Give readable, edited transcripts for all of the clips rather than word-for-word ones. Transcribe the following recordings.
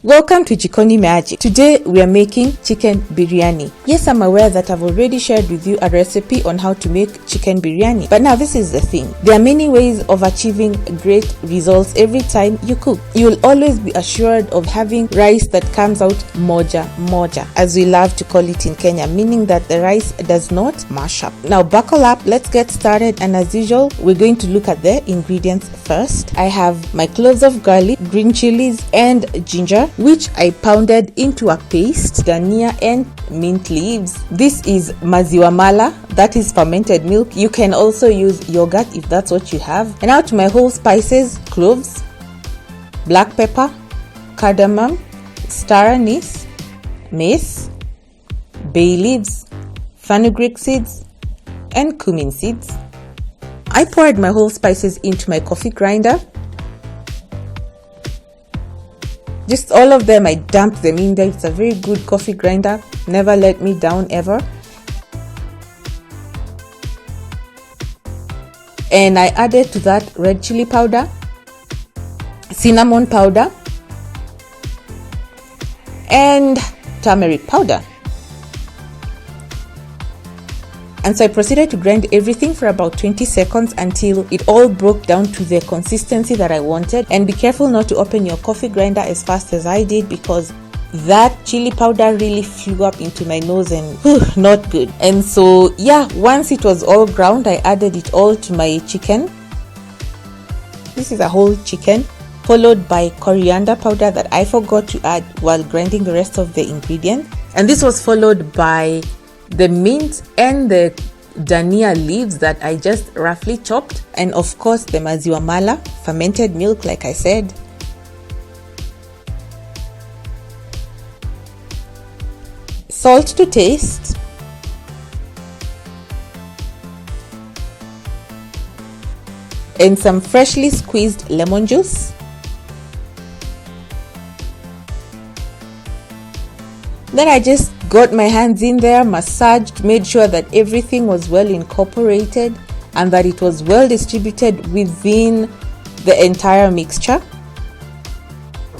Welcome to Jikoni Magic. Today we are making chicken biryani. Yes, I'm aware that I've already shared with you a recipe on how to make chicken biryani. But now this is the thing. There are many ways of achieving great results every time you cook. You'll always be assured of having rice that comes out moja moja, as we love to call it in Kenya, meaning that the rice does not mash up. Now buckle up, let's get started, and as usual, we're going to look at the ingredients first. I have my cloves of garlic, green chilies, and ginger, which I pounded into a paste, dania and mint leaves. This is maziwa mala, that is fermented milk. You can also use yogurt if that's what you have. And now to my whole spices: cloves, black pepper, cardamom, star anise, mace, bay leaves, fenugreek seeds, and cumin seeds. I poured my whole spices into my coffee grinder. Just all of them, I dumped them in there. It's a very good coffee grinder, never let me down ever. And I added to that red chili powder, cinnamon powder, and turmeric powder. And so I proceeded to grind everything for about 20 seconds until it all broke down to the consistency that I wanted. And be careful not to open your coffee grinder as fast as I did, because that chili powder really flew up into my nose and not good. And so yeah, once it was all ground, I added it all to my chicken. This is a whole chicken, followed by coriander powder that I forgot to add while grinding the rest of the ingredients. And this was followed by the mint and the dania leaves that I just roughly chopped, and of course the maziwa mala, fermented milk, like I said. Salt to taste. And some freshly squeezed lemon juice. Then I just got my hands in there, massaged, made sure that everything was well incorporated and that it was well distributed within the entire mixture.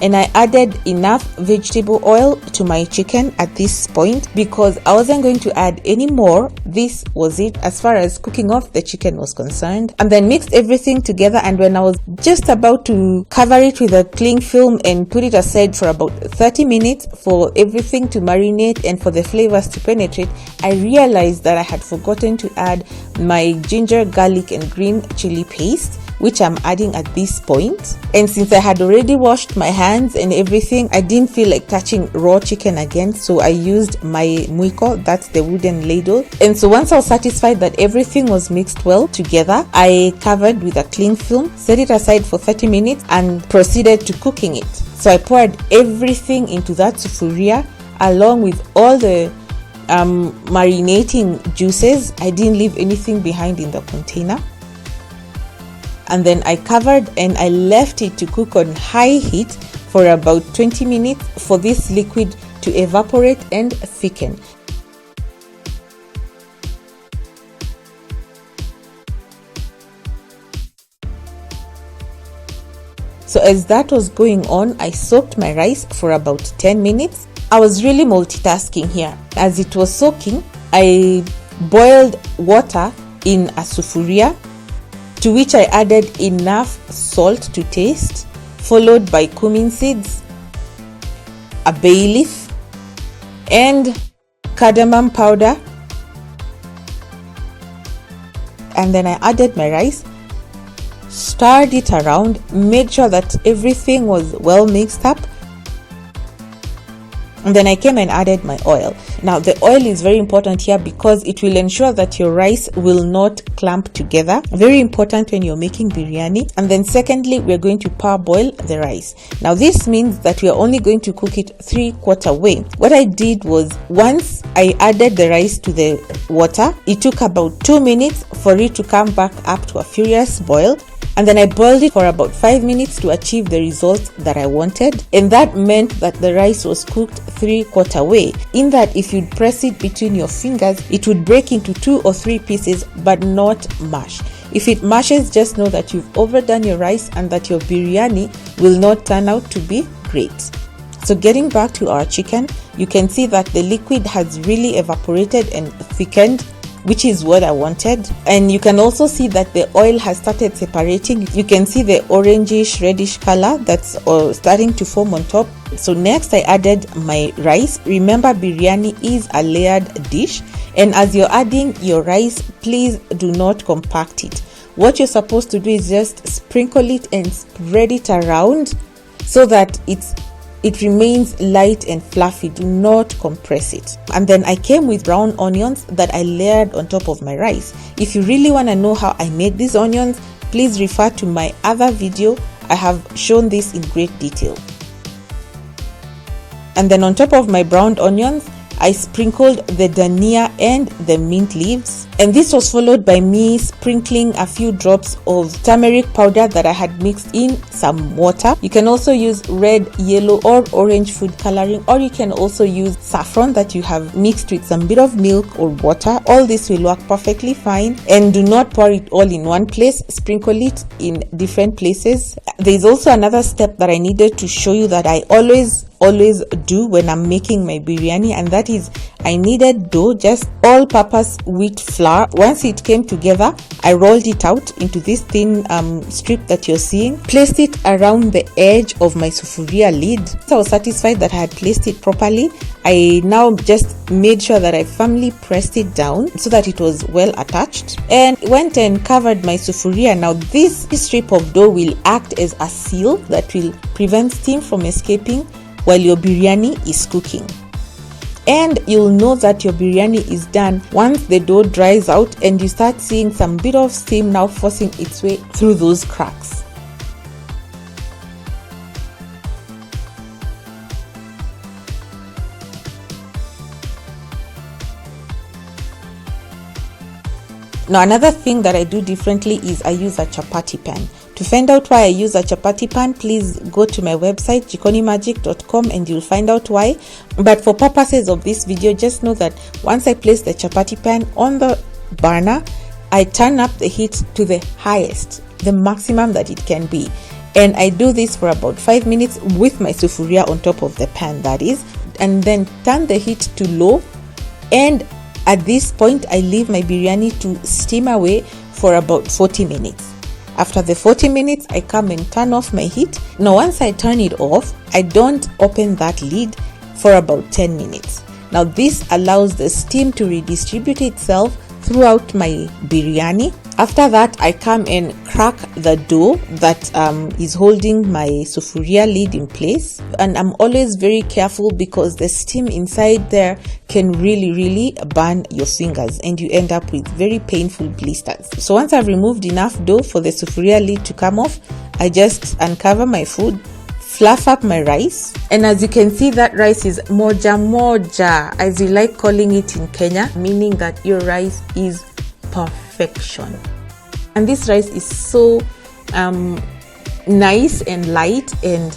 And I added enough vegetable oil to my chicken at this point because I wasn't going to add any more. This was it as far as cooking off the chicken was concerned. And then mixed everything together, and when I was just about to cover it with a cling film and put it aside for about 30 minutes for everything to marinate and for the flavors to penetrate, I realized that I had forgotten to add my ginger, garlic, and green chili paste, which I'm adding at this point. And since I had already washed my hands and everything, I didn't feel like touching raw chicken again, so I used my mwiko, that's the wooden ladle. And so once I was satisfied that everything was mixed well together, I covered with a cling film, set it aside for 30 minutes, and proceeded to cooking it. So I poured everything into that sufuria along with all the marinating juices. I didn't leave anything behind in the container. And then I covered and I left it to cook on high heat for about 20 minutes for this liquid to evaporate and thicken. So as that was going on, I soaked my rice for about 10 minutes. I was really multitasking here. As it was soaking, I boiled water in a sufuria, to which I added enough salt to taste, followed by cumin seeds, a bay leaf, and cardamom powder. And then I added my rice, stirred it around, made sure that everything was well mixed up. And then I came and added my oil. Now the oil is very important here because it will ensure that your rice will not clump together. Very important when you're making biryani. And then secondly, we're going to parboil the rice. Now this means that we are only going to cook it 3/4 way. What I did was, once I added the rice to the water, it took about 2 minutes for it to come back up to a furious boil. And then I boiled it for about 5 minutes to achieve the results that I wanted. And that meant that the rice was cooked 3/4 way, in that if you'd press it between your fingers, it would break into 2 or 3 pieces, but not mash. If it mashes, just know that you've overdone your rice and that your biryani will not turn out to be great. So getting back to our chicken, you can see that the liquid has really evaporated and thickened, which is what I wanted. And you can also see that the oil has started separating. You can see the orangish reddish color that's starting to form on top. So next I added my rice. Remember, biryani is a layered dish, and as you're adding your rice, please do not compact it. What you're supposed to do is just sprinkle it and spread it around so that it remains light and fluffy. Do not compress it. And then I came with brown onions that I layered on top of my rice. If you really want to know how I make these onions, please refer to my other video. I have shown this in great detail. And then on top of my browned onions, I sprinkled the dhania and the mint leaves, and this was followed by me sprinkling a few drops of turmeric powder that I had mixed in some water. You can also use red, yellow or orange food coloring, or you can also use saffron that you have mixed with some bit of milk or water. All this will work perfectly fine, and do not pour it all in one place. Sprinkle it in different places. There is also another step that I needed to show you that I always do when I'm making my biryani, and that is I needed dough, just all-purpose wheat flour. Once it came together, I rolled it out into this thin strip that you're seeing, placed it around the edge of my sufuria lid. So I was satisfied that I had placed it properly. I now just made sure that I firmly pressed it down so that it was well attached, and went and covered my sufuria. Now this strip of dough will act as a seal that will prevent steam from escaping while your biryani is cooking. And you'll know that your biryani is done once the dough dries out and you start seeing some bit of steam now forcing its way through those cracks. Now another thing that I do differently is I use a chapati pan. To find out why I use a chapati pan, please go to my website jikonimagic.com and you'll find out why. But for purposes of this video, just know that once I place the chapati pan on the burner, I turn up the heat to the highest, the maximum that it can be. And I do this for about 5 minutes with my sufuria on top of the pan, that is, and then turn the heat to low. And at this point, I leave my biryani to steam away for about 40 minutes. After the 40 minutes, I come and turn off my heat. Now, once I turn it off, I don't open that lid for about 10 minutes. Now, this allows the steam to redistribute itself throughout my biryani. After that, I come and crack the dough that is holding my sufuria lid in place. And I'm always very careful because the steam inside there can really burn your fingers and you end up with very painful blisters. So once I've removed enough dough for the sufuria lid to come off, I just uncover my food, fluff up my rice, and as you can see, that rice is moja moja, as we like calling it in Kenya, meaning that your rice is perfection. And this rice is so nice and light and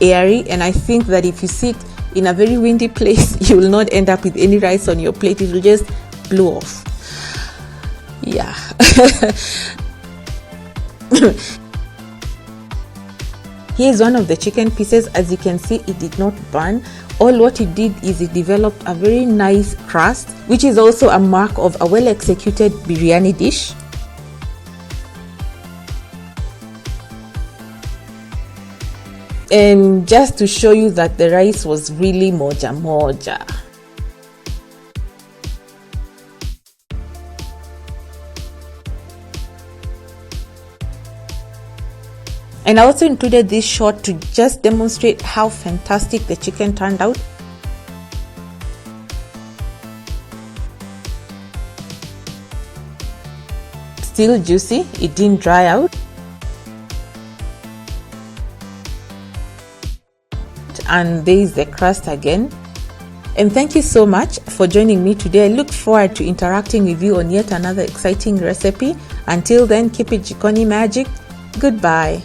airy, and I think that if you sit in a very windy place, you will not end up with any rice on your plate. It will just blow off. Yeah. Here's one of the chicken pieces. As you can see, it did not burn. All what it did is it developed a very nice crust, which is also a mark of a well executed biryani dish. And just to show you that the rice was really moja moja. And I also included this shot to just demonstrate how fantastic the chicken turned out. Still juicy, it didn't dry out. And there is the crust again. And thank you so much for joining me today. I look forward to interacting with you on yet another exciting recipe. Until then, keep it Jikoni magic. Goodbye.